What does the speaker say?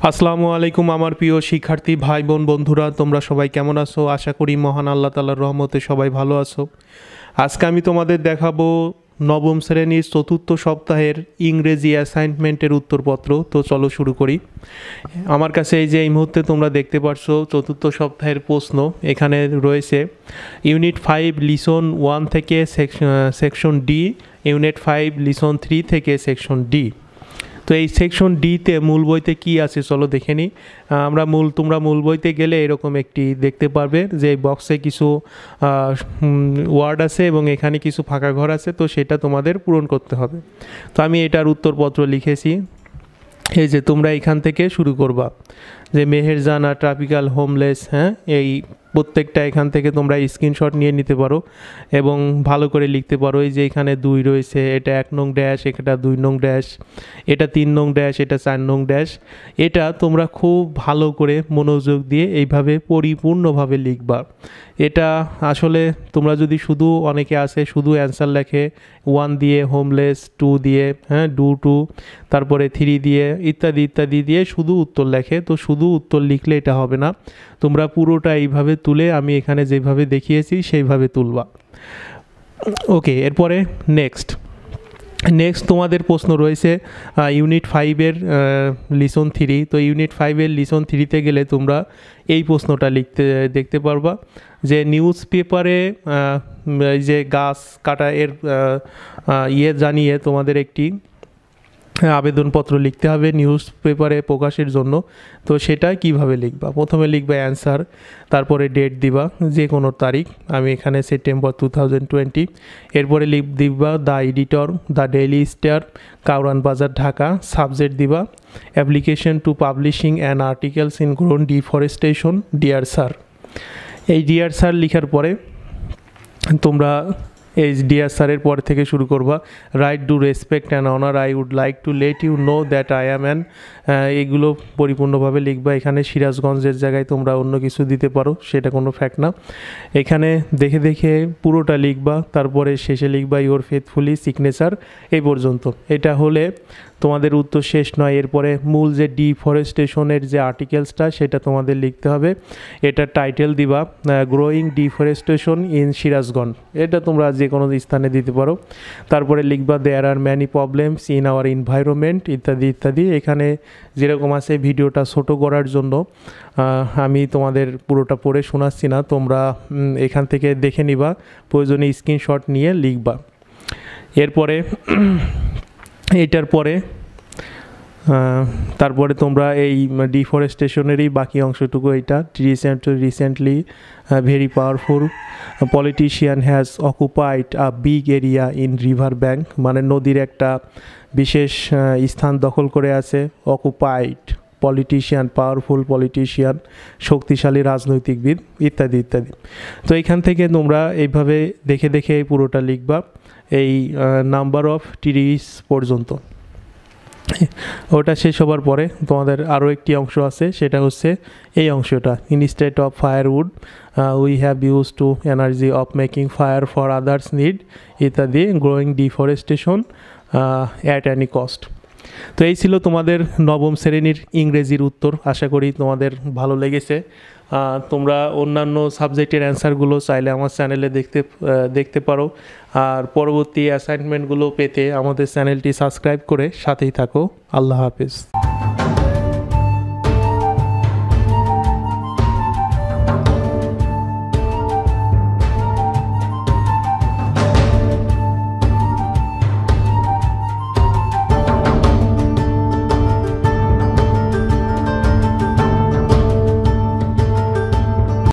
আসসালামু আলাইকুম আমার প্রিয় শিক্ষার্থী ভাই বোন বন্ধুরা, তোমরা সবাই কেমন আছো? আশা করি মহান আল্লাহ তাআলার রহমতে সবাই ভালো আছো। আজকে আমি তোমাদের দেখাবো নবম শ্রেণীর চতুর্থ সপ্তাহের ইংরেজি অ্যাসাইনমেন্টের উত্তরপত্র। তো চলো শুরু করি। আমার কাছে এই মুহূর্তে তোমরা দেখতে পারছো চতুর্থ সপ্তাহের প্রশ্ন। এখানে রয়েছে ইউনিট 5 লিসন 1 থেকে সেকশন ডি, ইউনিট 5 লিসন 3 থেকে সেকশন ডি। তো এই সেকশন ডিতে মূল বইতে কি আছে চলো দেখে নিই। তোমরা মূল বইতে গেলে এরকম একটি দেখতে পারবে যে বক্সে কিছু ওয়ার্ড আছে এবং এখানে কিছু ফাঁকা ঘর আছে, তো সেটা তোমাদের পূরণ করতে হবে। তো আমি এটার উত্তরপত্র লিখেছি। এই যে তোমরা এখান থেকে শুরু করবা যে মেহেরজানা ট্রপিক্যাল হোমলেস, এই প্রত্যেকটা এখান থেকে তোমরা স্ক্রিনশট নিয়ে নিতে পারো এবং ভালো করে লিখতে পারো। এই যে এখানে 2 রয়েছে, এটা 1 নং ড্যাশ, এটা 2 নং ড্যাশ, এটা 3 নং ড্যাশ, এটা 4 নং ড্যাশ। এটা তোমরা খুব ভালো করে মনোযোগ দিয়ে এইভাবে পরিপূর্ণভাবে লিখবা। এটা আসলে তোমরা যদি শুধু অনেকে আছে শুধু অ্যান্সার লেখে 1 দিয়ে, হোমলেস 2 দিয়ে, ডু 2, তারপরে 3 দিয়ে, ইত্যাদি ইত্যাদি দিয়ে শুধু উত্তর লেখে। তো শুধু উত্তর লিখলে এটা হবে না, তোমরা পুরোটা এইভাবে তুলে আমি এখানে যেভাবে দেখিয়েছি সেইভাবে তুলবা। ওকে, এরপরে নেক্সট তোমাদের প্রশ্ন রয়েছে ইউনিট 5-এর লিসন 3। তো ইউনিট 5-এর লিসন 3-তে গেলে তোমরা এই প্রশ্নটা দেখতে পারবা যে নিউজ পেপারে যে গাছ কাটা এর জানিয়ে তোমাদের একটি আবেদনপত্র লিখতে হবে নিউজ পেপারে প্রকাশের জন্য। তো সেটা কিভাবে লিখবা? প্রথমে লিখবা অ্যান্সার, তারপরে ডেট দিবা যে কোনো তারিখ, আমি এখানে সেপ্টেম্বর 2020। এরপরে দিবা the editor, the daily star, Kawran বাজার, ঢাকা। সাবজেক্ট দিবা application to publishing an articles in grown deforestation, dear sir. এই ডিয়ার স্যার লিখার পরে তোমরা এই ডিয়ার স্যারের পর থেকে শুরু করবা right due respect and honour, I would like to let you know that I am an, এগুলো পরিপূর্ণভাবে লিখবা। এখানে সিরাজগঞ্জের জায়গায় তোমরা অন্য কিছু দিতে পারো, সেটা কোনো ফ্যাক্ট না। এখানে দেখে দেখে পুরোটা লিখবা, তারপরে শেষে লিখবা ইওর ফেথফুলি সিগনেচার। এই পর্যন্ত এটা হলে তোমাদের উত্তর শেষ নয়। এরপরে মূল যে ডিফরেস্টেশনের যে আর্টিকেলসটা সেটা তোমাদের লিখতে হবে। এটা টাইটেল দিবা গ্রোয়িং ডিফরেস্টেশন ইন সিরাজগঞ্জ, এটা তোমরা যে কোনো স্থানে দিতে পারো। তারপরে লিখবা there are many problems in our environment, ইত্যাদি ইত্যাদি। এখানে যেরকম আছে ভিডিওটা ছোট করার জন্য আমি তোমাদের পুরোটা পড়ে শোনাচ্ছি না, তোমরা এখান থেকে দেখে নিবা, প্রয়োজনে স্ক্রিনশট নিয়ে লিখবা। এরপরে এইটার পরে তারপরে তোমরা এই ডিফরেস্টেশনেরই বাকি অংশটুকু, এইটা recently very powerful politician has occupied a big area in river bank, মানে নদীর একটা বিশেষ স্থান দখল করে আছে। অকুপাইড পলিটিশিয়ান, পাওয়ারফুল পলিটিশিয়ান, শক্তিশালী রাজনৈতিকবিদ, ইত্যাদি ইত্যাদি। তো এইখান থেকে তোমরা এইভাবে দেখে দেখে এই পুরোটা লিখবা এই নাম্বার অফ ট্রিজ পর্যন্ত। ওটা শেষ হবার পরে তোমাদের আরও একটি অংশ আছে, সেটা হচ্ছে এই অংশটা instead of firewood we have use to energy of making fire for others need, ইত্যাদি growing deforestation at any cost. তো এই ছিল তোমাদের নবম শ্রেণীর ইংরেজির উত্তর। আশা করি তোমাদের ভালো লেগেছে। তোমরা অন্যান্য সাবজেক্টের অ্যান্সারগুলো চাইলে আমার চ্যানেলে দেখতে পারো। আর পরবর্তী অ্যাসাইনমেন্টগুলো পেতে আমাদের চ্যানেলটি সাবস্ক্রাইব করে সাথেই থাকো। আল্লাহ হাফেজ।